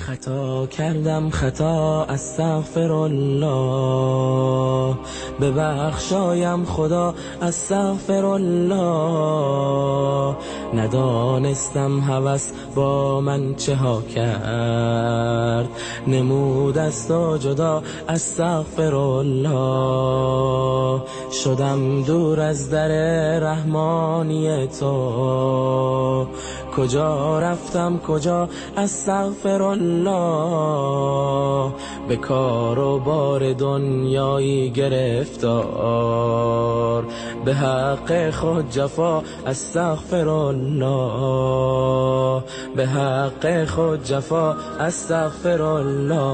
خطا کردم خطا، استغفر الله. ببخشایم خدا، استغفر الله. ندانستم هوس با من چه ها کرد، نمود از تو جدا، استغفر الله. شدم دور از در رحمانی تو، کجا رفتم کجا، استغفر الله. به کار و بار دنیایی گرفتار، به حق خود جفا، استغفر الله. به حق خود جفا، استغفر الله.